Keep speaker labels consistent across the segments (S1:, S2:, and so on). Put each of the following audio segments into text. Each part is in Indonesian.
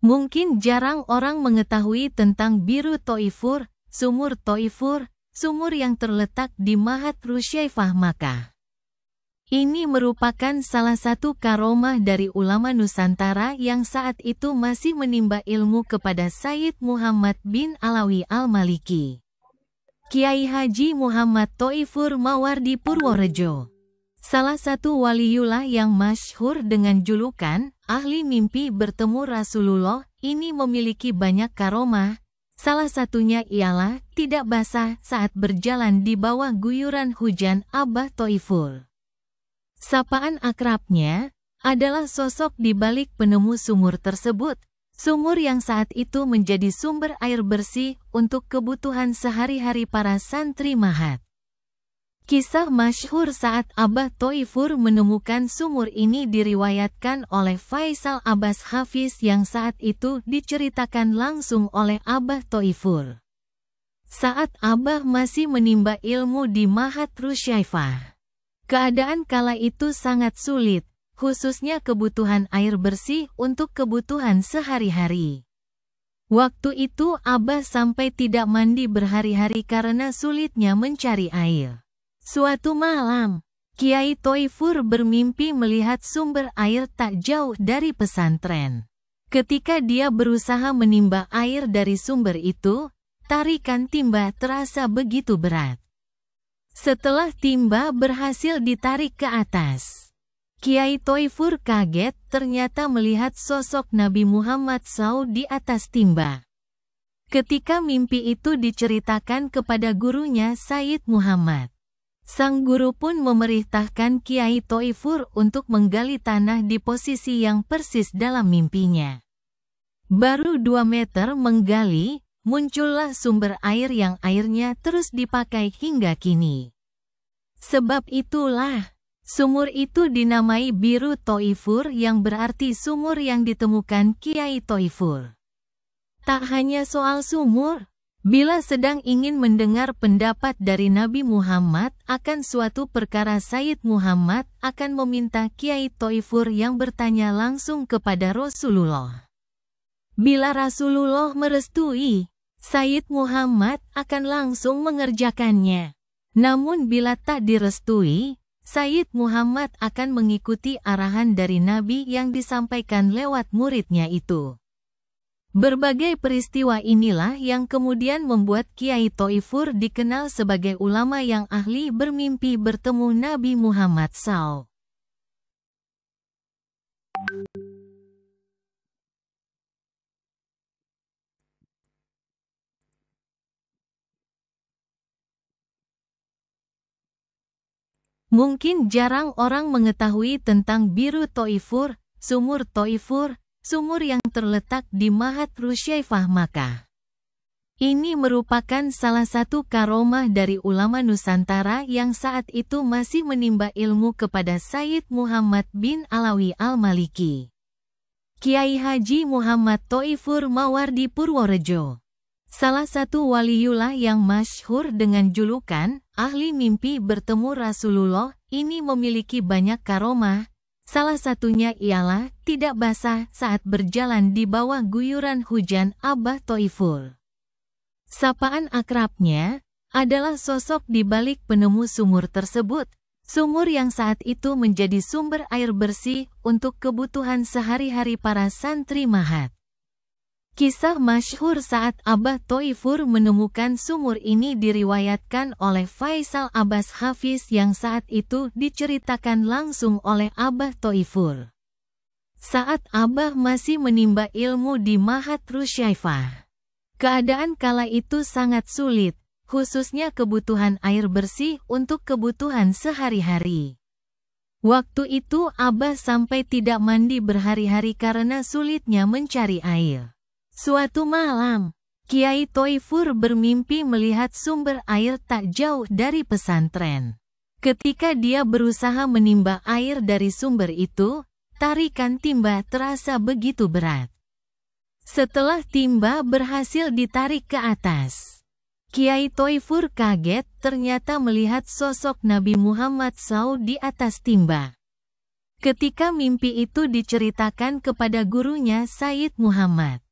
S1: Mungkin jarang orang mengetahui tentang Biru Thoifur, Sumur Thoifur, sumur yang terletak di Mahat Rusyaifah Makkah. Ini merupakan salah satu karomah dari ulama Nusantara yang saat itu masih menimba ilmu kepada Sayyid Muhammad bin Alawi Al-Maliki. Kiai Haji Muhammad Thoifur Mawardi Purworejo. Salah satu waliullah yang masyhur dengan julukan ahli mimpi bertemu Rasulullah, ini memiliki banyak karomah. Salah satunya ialah tidak basah saat berjalan di bawah guyuran hujan Abah Thoifur. Sapaan akrabnya adalah sosok di balik penemu sumur tersebut, sumur yang saat itu menjadi sumber air bersih untuk kebutuhan sehari-hari para santri Mahat. Kisah masyhur saat Abah Thoifur menemukan sumur ini diriwayatkan oleh Faisal Abbas Hafiz yang saat itu diceritakan langsung oleh Abah Thoifur. Saat Abah masih menimba ilmu di Mahat Rusyaifah, keadaan kala itu sangat sulit, khususnya kebutuhan air bersih untuk kebutuhan sehari-hari. Waktu itu Abah sampai tidak mandi berhari-hari karena sulitnya mencari air. Suatu malam, Kiai Thoifur bermimpi melihat sumber air tak jauh dari pesantren. Ketika dia berusaha menimba air dari sumber itu, tarikan timba terasa begitu berat. Setelah timba berhasil ditarik ke atas, Kiai Thoifur kaget ternyata melihat sosok Nabi Muhammad SAW di atas timba. Ketika mimpi itu diceritakan kepada gurunya Sayyid Muhammad, sang guru pun memerintahkan Kiai Thoifur untuk menggali tanah di posisi yang persis dalam mimpinya. Baru 2 meter menggali, muncullah sumber air yang airnya terus dipakai hingga kini. Sebab itulah, sumur itu dinamai Biru Thoifur yang berarti sumur yang ditemukan Kiai Thoifur. Tak hanya soal sumur, bila sedang ingin mendengar pendapat dari Nabi Muhammad akan suatu perkara, Sayyid Muhammad akan meminta Kiai Thoifur yang bertanya langsung kepada Rasulullah. Bila Rasulullah merestui, Sayyid Muhammad akan langsung mengerjakannya. Namun bila tak direstui, Sayyid Muhammad akan mengikuti arahan dari Nabi yang disampaikan lewat muridnya itu. Berbagai peristiwa inilah yang kemudian membuat Kiai Thoifur dikenal sebagai ulama yang ahli bermimpi bertemu Nabi Muhammad SAW. Mungkin jarang orang mengetahui tentang Biru Thoifur, Sumur Thoifur, sumur yang terletak di Mahat Rusyaifah Makkah. Ini merupakan salah satu karomah dari ulama Nusantara yang saat itu masih menimba ilmu kepada Sayyid Muhammad bin Alawi Al-Maliki. Kiai Haji Muhammad Thoifur Mawardi Purworejo. Salah satu waliullah yang masyhur dengan julukan ahli mimpi bertemu Rasulullah, ini memiliki banyak karomah. Salah satunya ialah tidak basah saat berjalan di bawah guyuran hujan Abah Thoifur. Sapaan akrabnya adalah sosok di balik penemu sumur tersebut, sumur yang saat itu menjadi sumber air bersih untuk kebutuhan sehari-hari para santri Mahat. Kisah masyhur saat Abah Thoifur menemukan sumur ini diriwayatkan oleh Faisal Abbas Hafiz yang saat itu diceritakan langsung oleh Abah Thoifur. Saat Abah masih menimba ilmu di Mahat Rusyaifah, keadaan kala itu sangat sulit, khususnya kebutuhan air bersih untuk kebutuhan sehari-hari. Waktu itu Abah sampai tidak mandi berhari-hari karena sulitnya mencari air. Suatu malam, Kiai Thoifur bermimpi melihat sumber air tak jauh dari pesantren. Ketika dia berusaha menimba air dari sumber itu, tarikan timba terasa begitu berat. Setelah timba berhasil ditarik ke atas, Kiai Thoifur kaget ternyata melihat sosok Nabi Muhammad SAW di atas timba. Ketika mimpi itu diceritakan kepada gurunya Said Muhammad,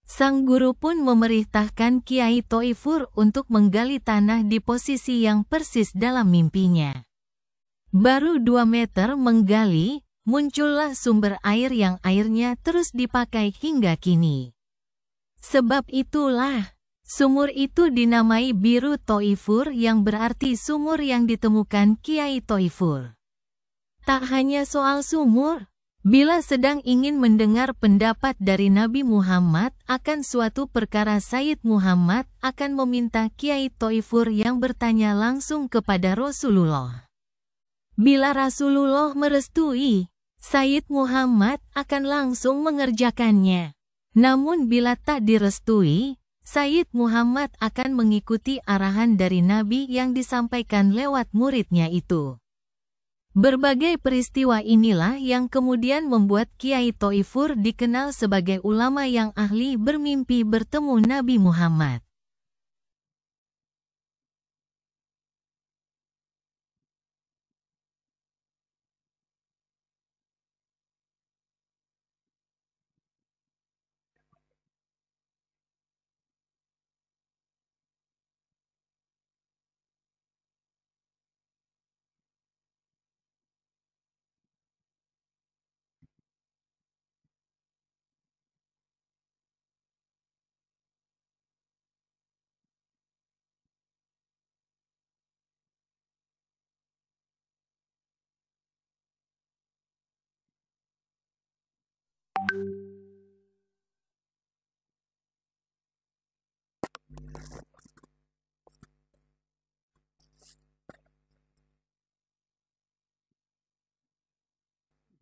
S1: sang guru pun memerintahkan Kiai Thoifur untuk menggali tanah di posisi yang persis dalam mimpinya. Baru 2 meter menggali, muncullah sumber air yang airnya terus dipakai hingga kini. Sebab itulah, sumur itu dinamai Biru Thoifur yang berarti sumur yang ditemukan Kiai Thoifur. Tak hanya soal sumur, bila sedang ingin mendengar pendapat dari Nabi Muhammad akan suatu perkara, Said Muhammad akan meminta Kiai Thoifur yang bertanya langsung kepada Rasulullah. Bila Rasulullah merestui, Said Muhammad akan langsung mengerjakannya. Namun bila tak direstui, Said Muhammad akan mengikuti arahan dari Nabi yang disampaikan lewat muridnya itu. Berbagai peristiwa inilah yang kemudian membuat Kiai Thoifur dikenal sebagai ulama yang ahli bermimpi bertemu Nabi Muhammad.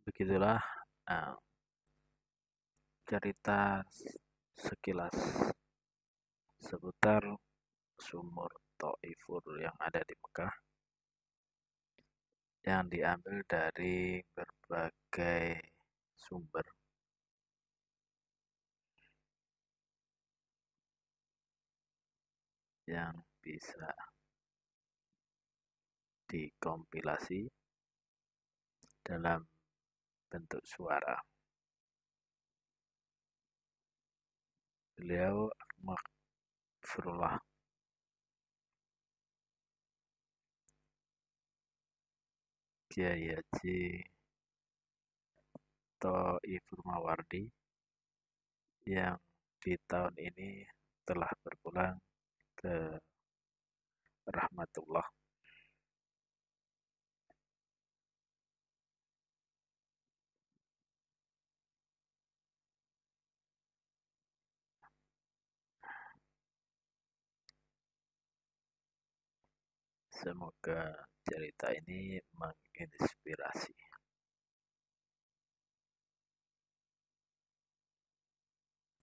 S2: Begitulah uh, cerita sekilas seputar sumur Thoifur yang ada di Mekah, yang diambil dari berbagai sumber yang bisa dikompilasi dalam bentuk suara. Beliau Maghfurullah Kiai Haji Thoifur Mawardi yang di tahun ini telah berpulang ke rahmatullah. Semoga cerita ini menginspirasi.